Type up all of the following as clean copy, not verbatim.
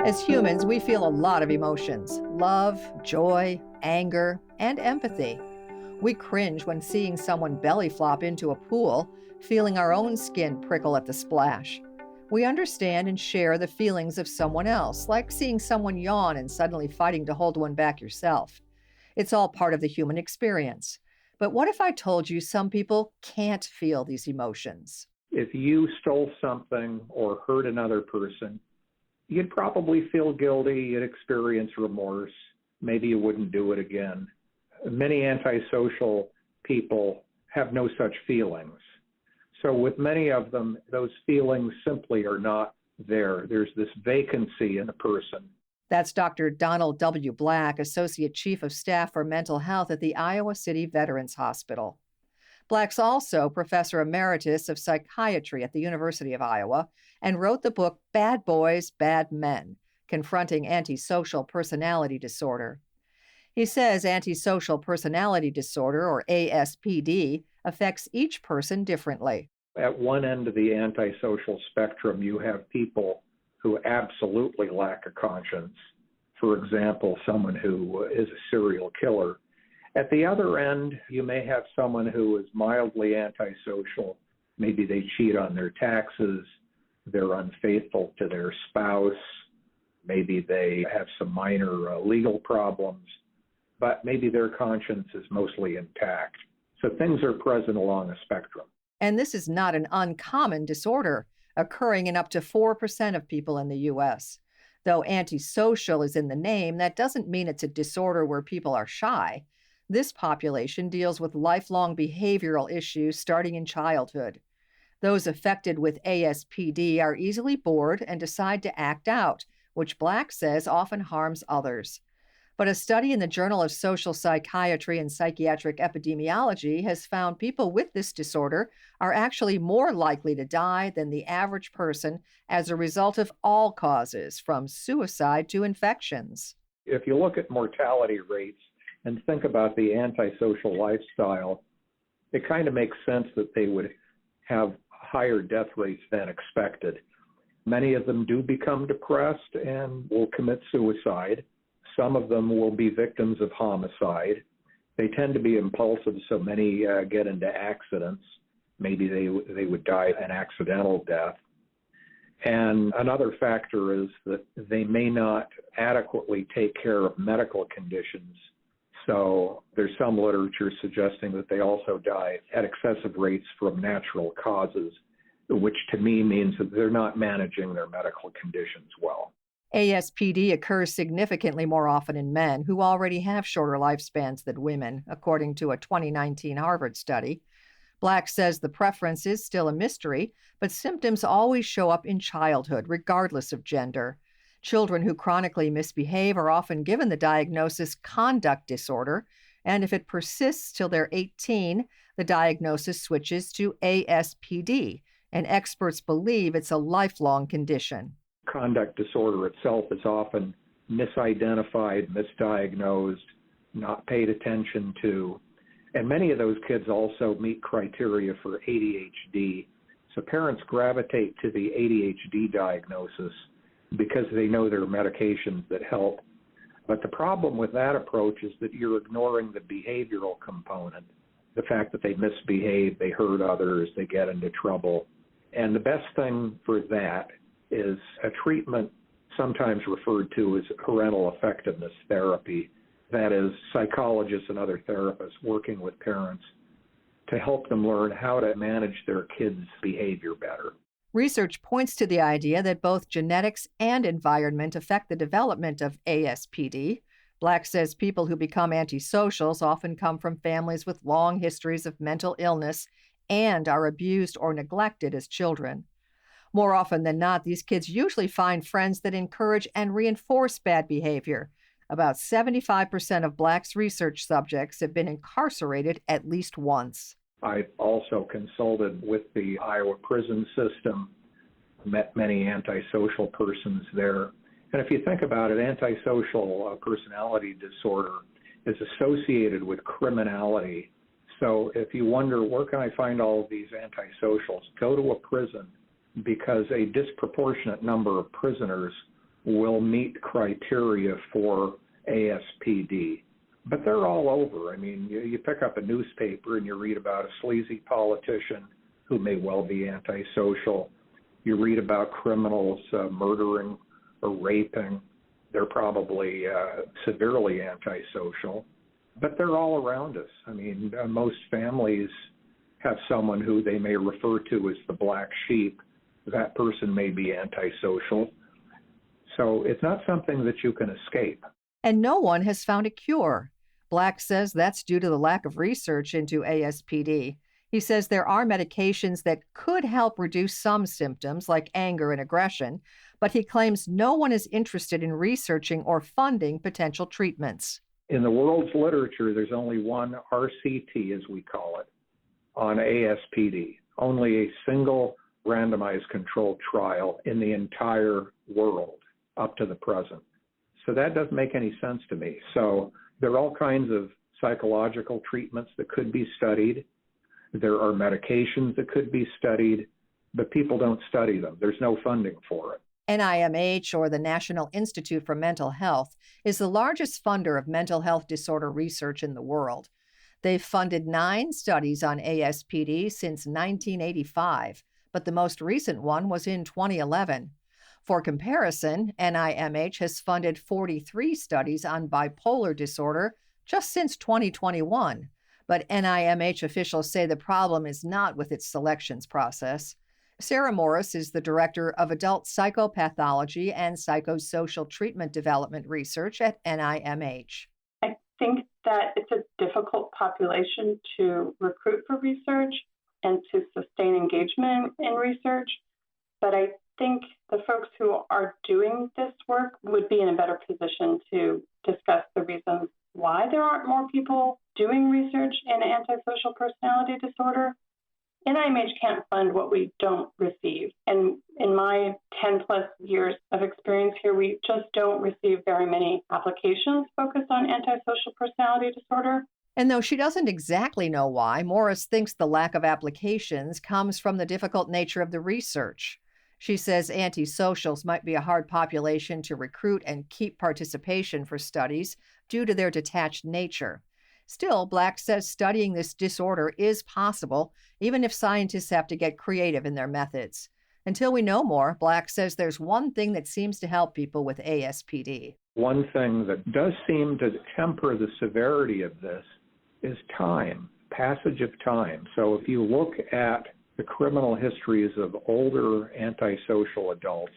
As humans, we feel a lot of emotions: love, joy, anger, and empathy. We cringe when seeing someone belly flop into a pool, feeling our own skin prickle at the splash. We understand and share the feelings of someone else, like seeing someone yawn and suddenly fighting to hold one back yourself. It's all part of the human experience. But what if I told you some people can't feel these emotions? If you stole something or hurt another person, you'd probably feel guilty, you'd experience remorse, maybe you wouldn't do it again. Many antisocial people have no such feelings. So with many of them, those feelings simply are not there. There's this vacancy in a person. That's Dr. Donald W. Black, Associate Chief of Staff for Mental Health at the Iowa City Veterans Hospital. Black's also Professor Emeritus of Psychiatry at the University of Iowa and wrote the book Bad Boys, Bad Men: Confronting Antisocial Personality Disorder. He says antisocial personality disorder, or ASPD, affects each person differently. At one end of the antisocial spectrum, you have people who absolutely lack a conscience. For example, someone who is a serial killer. At the other end, you may have someone who is mildly antisocial. Maybe they cheat on their taxes, they're unfaithful to their spouse, maybe they have some minor legal problems, but maybe their conscience is mostly intact. So things are present along a spectrum. And this is not an uncommon disorder, occurring in up to 4% of people in the U.S. Though antisocial is in the name, that doesn't mean it's a disorder where people are shy. This population deals with lifelong behavioral issues starting in childhood. Those affected with ASPD are easily bored and decide to act out, which Black says often harms others. But a study in the Journal of Social Psychiatry and Psychiatric Epidemiology has found people with this disorder are actually more likely to die than the average person as a result of all causes, from suicide to infections. If you look at mortality rates and think about the antisocial lifestyle, it kind of makes sense that they would have higher death rates than expected. Many of them do become depressed and will commit suicide. Some of them will be victims of homicide. They tend to be impulsive, so many get into accidents. Maybe they would die an accidental death. And another factor is that they may not adequately take care of medical conditions. So there's some literature suggesting that they also die at excessive rates from natural causes, which to me means that they're not managing their medical conditions well. ASPD occurs significantly more often in men who already have shorter lifespans than women, according to a 2019 Harvard study. Black says the preference is still a mystery, but symptoms always show up in childhood, regardless of gender. Children who chronically misbehave are often given the diagnosis conduct disorder, and if it persists till they're 18, the diagnosis switches to ASPD, and experts believe it's a lifelong condition. Conduct disorder itself is often misidentified, misdiagnosed, not paid attention to. And many of those kids also meet criteria for ADHD. So parents gravitate to the ADHD diagnosis because they know there are medications that help. But the problem with that approach is that you're ignoring the behavioral component, the fact that they misbehave, they hurt others, they get into trouble. And the best thing for that is a treatment sometimes referred to as parental effectiveness therapy. That is, psychologists and other therapists working with parents to help them learn how to manage their kids' behavior better. Research points to the idea that both genetics and environment affect the development of ASPD. Black says people who become antisocials often come from families with long histories of mental illness and are abused or neglected as children. More often than not, these kids usually find friends that encourage and reinforce bad behavior. About 75% of Black's research subjects have been incarcerated at least once. I've also consulted with the Iowa prison system, met many antisocial persons there. And if you think about it, antisocial personality disorder is associated with criminality. So if you wonder, where can I find all of these antisocials? Go to a prison, because a disproportionate number of prisoners will meet criteria for ASPD. But they're all over. I mean, you pick up a newspaper and you read about a sleazy politician who may well be antisocial. You read about criminals murdering or raping. They're probably severely antisocial. But they're all around us. I mean, most families have someone who they may refer to as the black sheep. That person may be antisocial. So it's not something that you can escape. And no one has found a cure. Black says that's due to the lack of research into ASPD. He says there are medications that could help reduce some symptoms like anger and aggression, but he claims no one is interested in researching or funding potential treatments. In the world's literature, there's only one RCT, as we call it, on ASPD. Only a single randomized controlled trial in the entire world up to the present. So that doesn't make any sense to me. So there are all kinds of psychological treatments that could be studied. There are medications that could be studied, but people don't study them. There's no funding for it. NIMH, or the National Institute for Mental Health, is the largest funder of mental health disorder research in the world. They've funded 9 studies on ASPD since 1985, but the most recent one was in 2011. For comparison, NIMH has funded 43 studies on bipolar disorder just since 2021. But NIMH officials say the problem is not with its selections process. Sarah Morris is the director of adult psychopathology and psychosocial treatment development research at NIMH. I think that it's a difficult population to recruit for research and to sustain engagement in research, but I think the folks who are doing this work would be in a better position to discuss the reasons why there aren't more people doing research in antisocial personality disorder. NIMH can't fund what we don't receive. And in my 10 plus years of experience here, we just don't receive very many applications focused on antisocial personality disorder. And though she doesn't exactly know why, Morris thinks the lack of applications comes from the difficult nature of the research. She says antisocials might be a hard population to recruit and keep participation for studies due to their detached nature. Still, Black says studying this disorder is possible, even if scientists have to get creative in their methods. Until we know more, Black says there's one thing that seems to help people with ASPD. One thing that does seem to temper the severity of this is time, passage of time. So if you look at the criminal histories of older antisocial adults,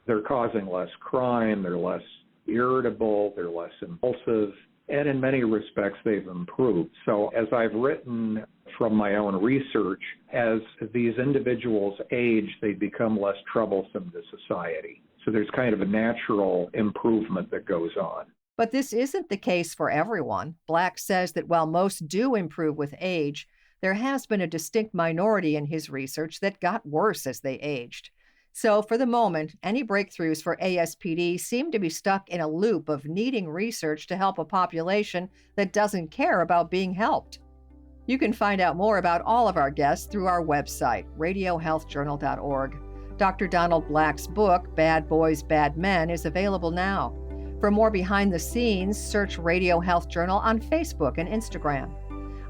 they're causing less crime, they're less irritable, they're less impulsive, and in many respects, they've improved. So as I've written from my own research, as these individuals age, they become less troublesome to society. So there's kind of a natural improvement that goes on. But this isn't the case for everyone. Black says that while most do improve with age, there has been a distinct minority in his research that got worse as they aged. So for the moment, any breakthroughs for ASPD seem to be stuck in a loop of needing research to help a population that doesn't care about being helped. You can find out more about all of our guests through our website, radiohealthjournal.org. Dr. Donald Black's book, Bad Boys, Bad Men, is available now. For more behind the scenes, search Radio Health Journal on Facebook and Instagram.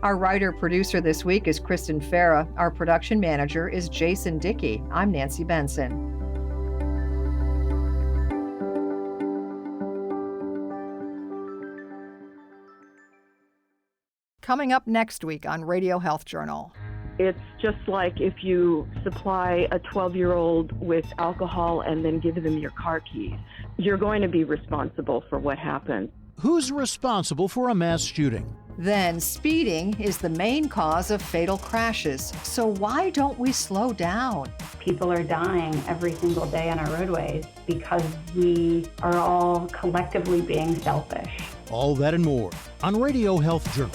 Our writer-producer this week is Kristen Farah. Our production manager is Jason Dickey. I'm Nancy Benson. Coming up next week on Radio Health Journal. It's just like if you supply a 12-year-old with alcohol and then give them your car keys. You're going to be responsible for what happens. Who's responsible for a mass shooting? Then, speeding is the main cause of fatal crashes. So why don't we slow down? People are dying every single day on our roadways because we are all collectively being selfish. All that and more on Radio Health Journal.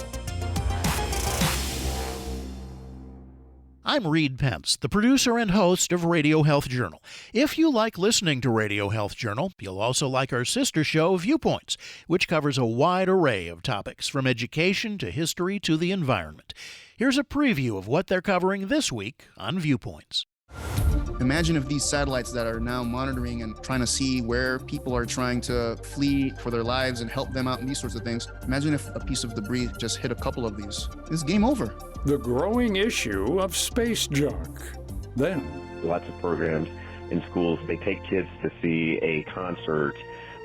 I'm Reed Pence, the producer and host of Radio Health Journal. If you like listening to Radio Health Journal, you'll also like our sister show, Viewpoints, which covers a wide array of topics from education to history to the environment. Here's a preview of what they're covering this week on Viewpoints. Imagine if these satellites that are now monitoring and trying to see where people are trying to flee for their lives and help them out and these sorts of things. Imagine if a piece of debris just hit a couple of these. It's game over. The growing issue of space junk. Then, lots of programs in schools, they take kids to see a concert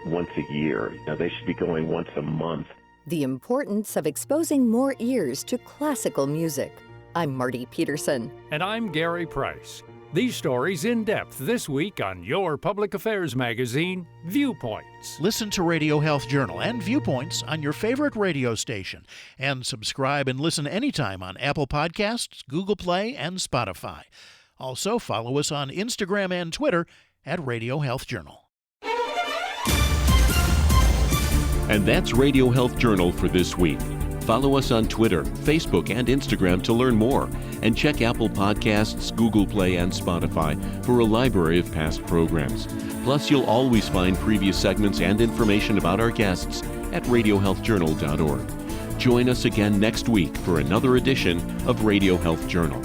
once a year. Now, they should be going once a month. The importance of exposing more ears to classical music. I'm Marty Peterson. And I'm Gary Price. These stories in depth this week on your public affairs magazine, Viewpoints. Listen to Radio Health Journal and Viewpoints on your favorite radio station. And subscribe and listen anytime on Apple Podcasts, Google Play, and Spotify. Also, follow us on Instagram and Twitter at Radio Health Journal. And that's Radio Health Journal for this week. Follow us on Twitter, Facebook, and Instagram to learn more. And check Apple Podcasts, Google Play, and Spotify for a library of past programs. Plus, you'll always find previous segments and information about our guests at radiohealthjournal.org. Join us again next week for another edition of Radio Health Journal.